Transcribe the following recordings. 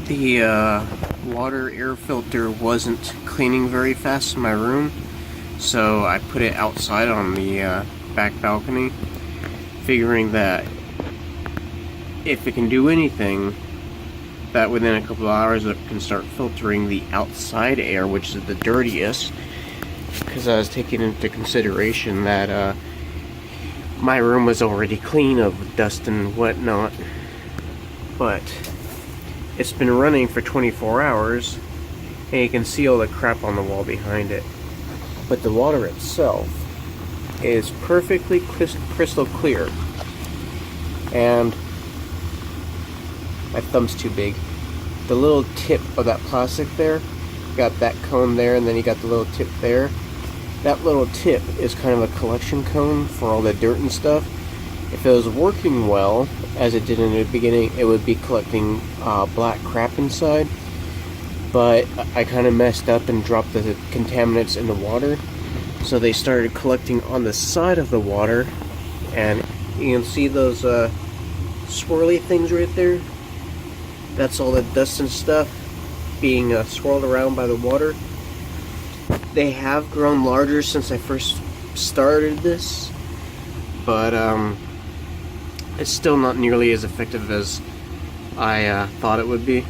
The water air filter wasn't cleaning very fast in my room, so I put it outside on the back balcony, figuring that if it can do anything, that within a couple of hours it can start filtering the outside air, which is the dirtiest, because I was taking into consideration that my room was already clean of dust and whatnot. But it's been running for 24 hours, and you can see all the crap on the wall behind it. But the water itself is perfectly crystal clear. And my thumb's too big. The little tip of that plastic there, got that cone there, and then you got the little tip there. That little tip is kind of a collection cone for all the dirt and stuff. If it was working well, as it did in the beginning, it would be collecting black crap inside. But I kind of messed up and dropped the contaminants in the water, so they started collecting on the side of the water. And you can see those swirly things right there. That's all the dust and stuff being swirled around by the water. They have grown larger since I first started this, but it's still not nearly as effective as I thought it would be.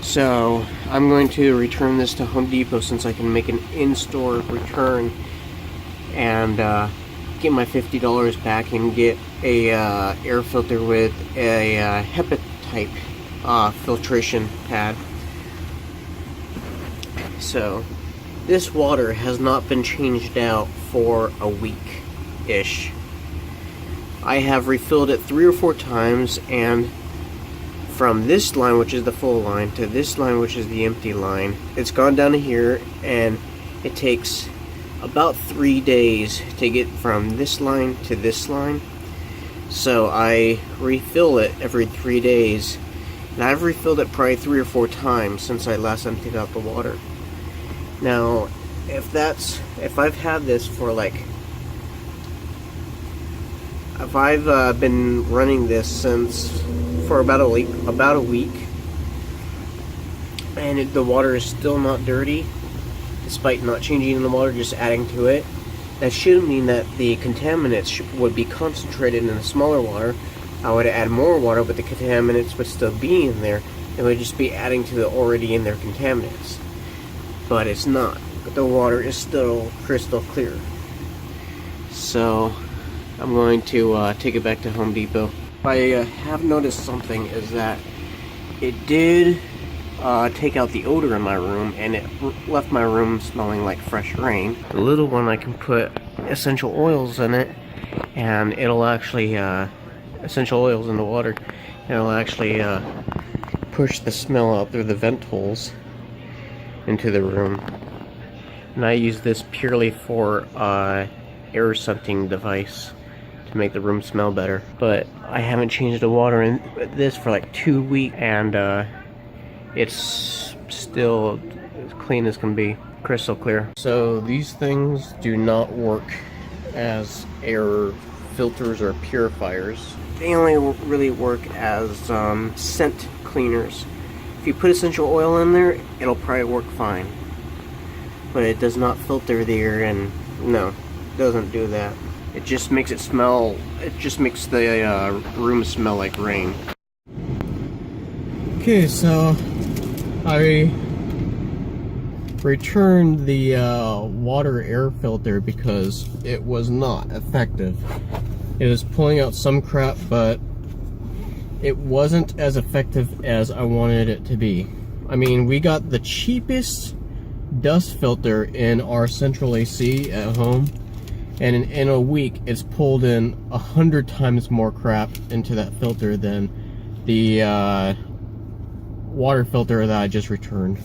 So I'm going to return this to Home Depot, since I can make an in-store return and get my $50 back and get a air filter with a HEPA type filtration pad. So this water has not been changed out for a week-ish. I have refilled it 3 or 4 times, and from this line, which is the full line, to this line, which is the empty line, it's gone down to here, and it takes about 3 days to get from this line to this line. So I refill it every 3 days, and I've refilled it probably 3 or 4 times since I last emptied out the water. Now, if I've had this for if I've been running this for about a week, and the water is still not dirty, despite not changing the water, just adding to it, that should mean that the contaminants would be concentrated in the smaller water. I would add more water, but the contaminants would still be in there. It would just be adding to the already in there contaminants. But it's not. The water is still crystal clear. So I'm going to take it back to Home Depot. I have noticed something, is that it did take out the odor in my room, and it left my room smelling like fresh rain. The little one, I can put essential oils in it, and it'll actually essential oils in the water, and it'll actually push the smell out through the vent holes into the room. And I use this purely for air scenting device to make the room smell better. But I haven't changed the water in this for like 2 weeks, and it's still as clean as can be, crystal clear. So these things do not work as air filters or purifiers. They only really work as scent cleaners. If you put essential oil in there, it'll probably work fine. But it does not filter the air, and no, it doesn't do that. It just makes it smell, it just makes the room smell like rain. Okay, so I returned the water air filter because it was not effective. It was pulling out some crap, but it wasn't as effective as I wanted it to be. I mean, we got the cheapest dust filter in our central AC at home, and in a week it's pulled in 100 times more crap into that filter than the water filter that I just returned.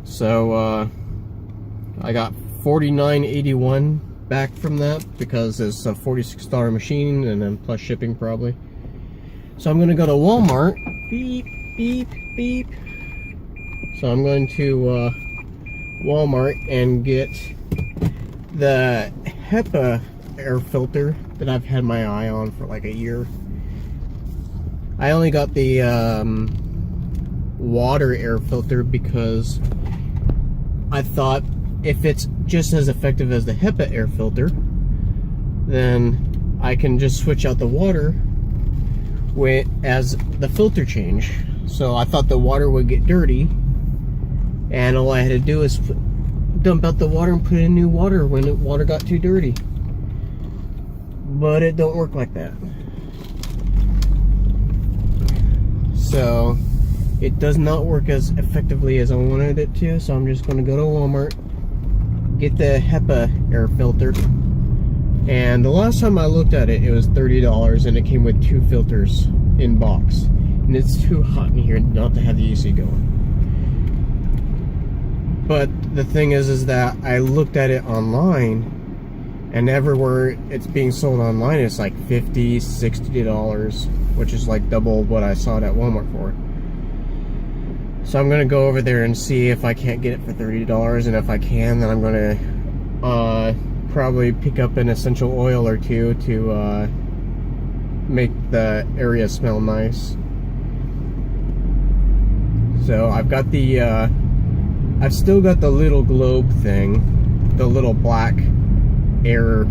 So I got $49.81 back from that, because it's a $46 machine, and then plus shipping probably. So I'm gonna go to Walmart. Beep, beep, beep. So I'm going to Walmart and get the HEPA air filter that I've had my eye on for like a year. I only got the water air filter because I thought if it's just as effective as the HEPA air filter, then I can just switch out the water as the filter change. So I thought the water would get dirty, and all I had to do is dump out the water and put in new water when the water got too dirty. But it don't work like that. So it does not work as effectively as I wanted it to, so I'm just going to go to Walmart, get the HEPA air filter. And the last time I looked at it, it was $30, and it came with 2 filters in box. And it's too hot in here not to have the AC going. But the thing is that I looked at it online, and everywhere it's being sold online, it's like $50, $60, which is like double what I saw it at Walmart for. So I'm gonna go over there and see if I can't get it for $30, and if I can, then I'm gonna probably pick up an essential oil or two to make the area smell nice. So I've got the I've still got the little globe thing, the little black air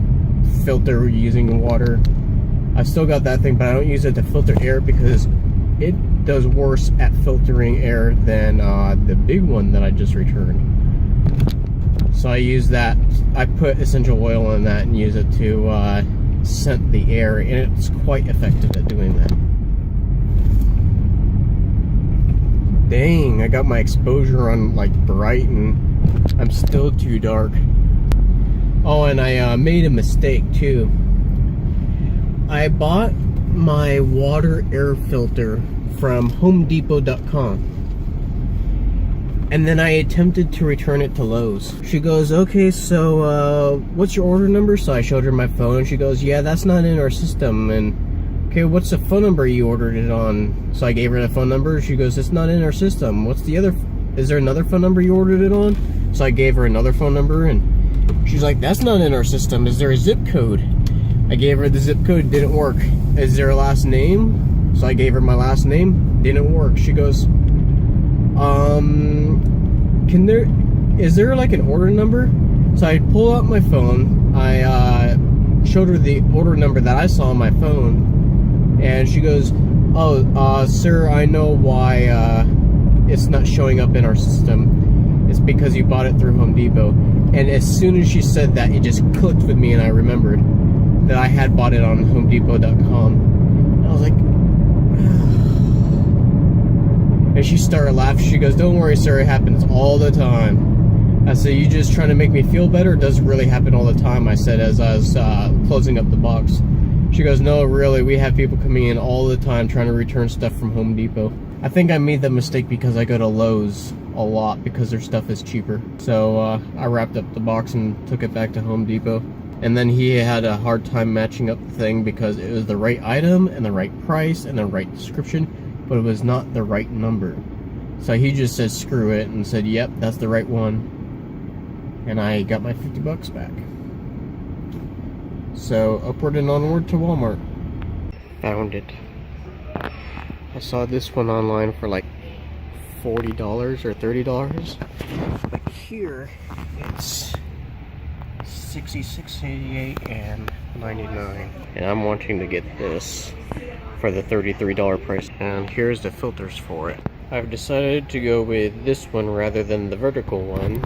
filter using water. I've still got that thing, but I don't use it to filter air because it does worse at filtering air than the big one that I just returned. So I use that. I put essential oil in that and use it to scent the air, and it's quite effective at doing that. Dang, I got my exposure on like bright, and I'm still too dark. Oh, and I made a mistake too. I bought my water air filter from HomeDepot.com, and then I attempted to return it to Lowe's. She goes, okay, so what's your order number? So I showed her my phone. She goes, yeah, that's not in our system. And okay, what's the phone number you ordered it on? So I gave her the phone number. She goes, it's not in our system. What's the other, is there another phone number you ordered it on? So I gave her another phone number, and she's like, that's not in our system. Is there a zip code? I gave her the zip code, didn't work. Is there a last name? So I gave her my last name, didn't work. She goes, is there like an order number? So I pull out my phone, I showed her the order number that I saw on my phone, and she goes, oh, sir, I know why it's not showing up in our system. It's because you bought it through Home Depot. And as soon as she said that, it just clicked with me, and I remembered that I had bought it on HomeDepot.com. I was like, and she started laughing. She goes, don't worry, sir, it happens all the time. I said, you just trying to make me feel better? It does really happen all the time, I said, as I was closing up the box. She goes, no, really, we have people coming in all the time trying to return stuff from Home Depot. I think I made that mistake because I go to Lowe's a lot because their stuff is cheaper. So I wrapped up the box and took it back to Home Depot. And then he had a hard time matching up the thing because it was the right item and the right price and the right description, but it was not the right number. So he just said screw it and said, yep, that's the right one. And I got my $50 back. So upward and onward to Walmart. Found it. I saw this one online for like $40 or $30. But here it's $66.88 and $99, and I'm wanting to get this for the $33 price. And here's the filters for it. I've decided to go with this one rather than the vertical one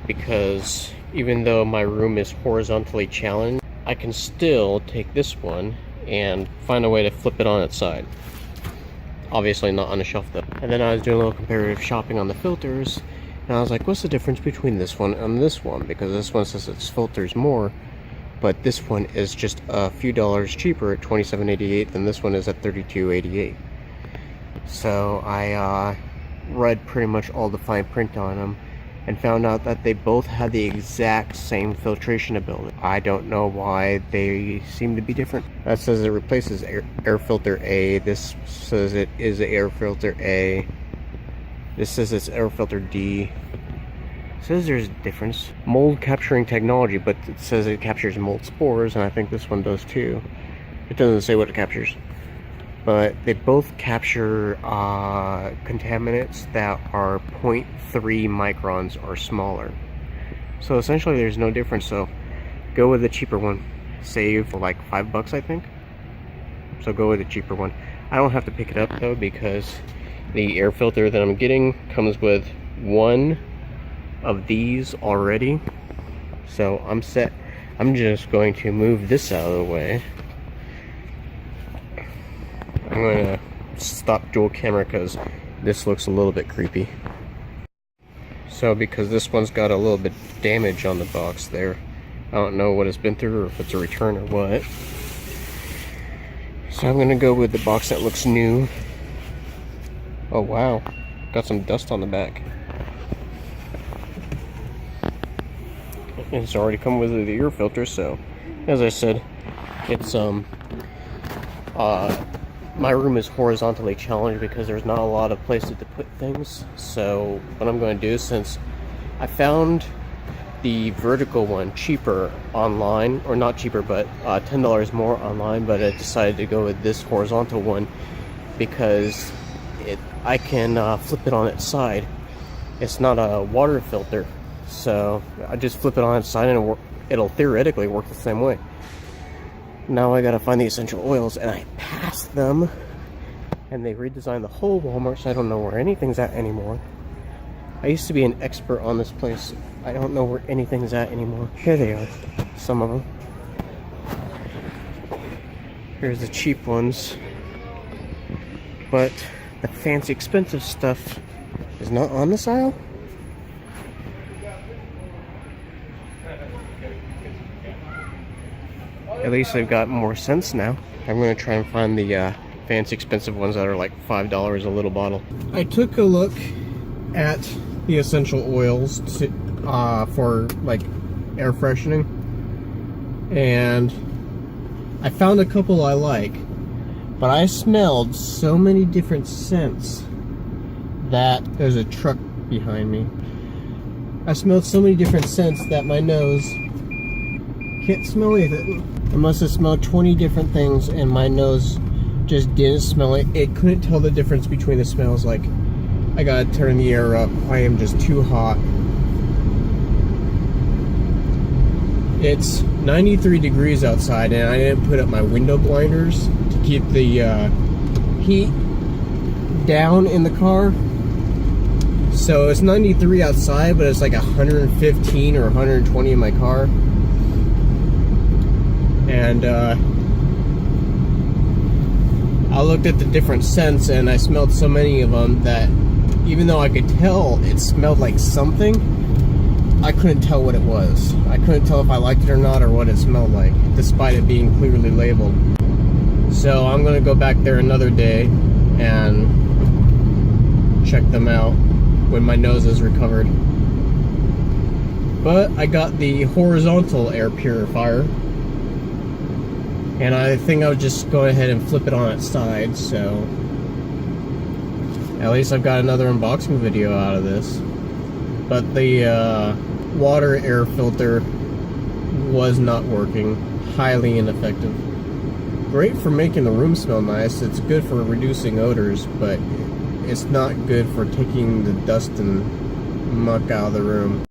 because even though my room is horizontally challenged, I can still take this one and find a way to flip it on its side. Obviously not on a shelf though. And then I was doing a little comparative shopping on the filters, and I was like, what's the difference between this one and this one? Because this one says it's filters more, but this one is just a few dollars cheaper at $27.88 than this one is at $32.88. So I read pretty much all the fine print on them and found out that they both had the exact same filtration ability. I don't know why they seem to be different. That says it replaces air filter A. This says it is air filter A. This says it's air filter D. It says there's a difference. Mold capturing technology, but it says it captures mold spores, and I think this one does too. It doesn't say what it captures. but they both capture contaminants that are 0.3 microns or smaller. So essentially there's no difference, so go with the cheaper one. Save like $5, I think. So go with the cheaper one. I don't have to pick it up though, because the air filter that I'm getting comes with one of these already. So I'm set. I'm just going to move this out of the way. I'm going to stop dual camera because this looks a little bit creepy. So because this one's got a little bit of damage on the box there. I don't know what it's been through or if it's a return or what. So I'm going to go with the box that looks new. Oh wow, got some dust on the back. It's already come with the air filter, so as I said, it's my room is horizontally challenged because there's not a lot of places to put things. So what I'm going to do, since I found the vertical one cheaper online, or not cheaper, but $10 more online, but I decided to go with this horizontal one because I can flip it on its side. It's not a water filter, so I just flip it on its side and it'll theoretically work the same way. Now I gotta find the essential oils, and I passed them, and they redesigned the whole Walmart, so I don't know where anything's at anymore. I used to be an expert on this place. I don't know where anything's at anymore. Here they are, some of them. Here's the cheap ones, but the fancy expensive stuff is not on this aisle. At least they've got more sense now. I'm going to try and find the fancy expensive ones that are like $5 a little bottle. I took a look at the essential oils for like air freshening, and I found a couple I like, but I smelled so many different scents that there's a truck behind me. I smelled so many different scents that my nose can't smell anything. I must have smelled 20 different things and my nose just didn't smell it. It couldn't tell the difference between the smells. Like, I gotta turn the air up. I am just too hot. It's 93 degrees outside and I didn't put up my window blinders to keep the heat down in the car. So it's 93 outside, but it's like 115 or 120 in my car. And I looked at the different scents and I smelled so many of them that even though I could tell it smelled like something, I couldn't tell what it was. I couldn't tell if I liked it or not, or what it smelled like, despite it being clearly labeled. So I'm gonna go back there another day and check them out when my nose is recovered. But I got the horizontal air purifier, and I think I'll just go ahead and flip it on its side, so at least I've got another unboxing video out of this. But the water air filter was not working. Highly ineffective. Great for making the room smell nice. It's good for reducing odors, but it's not good for taking the dust and muck out of the room.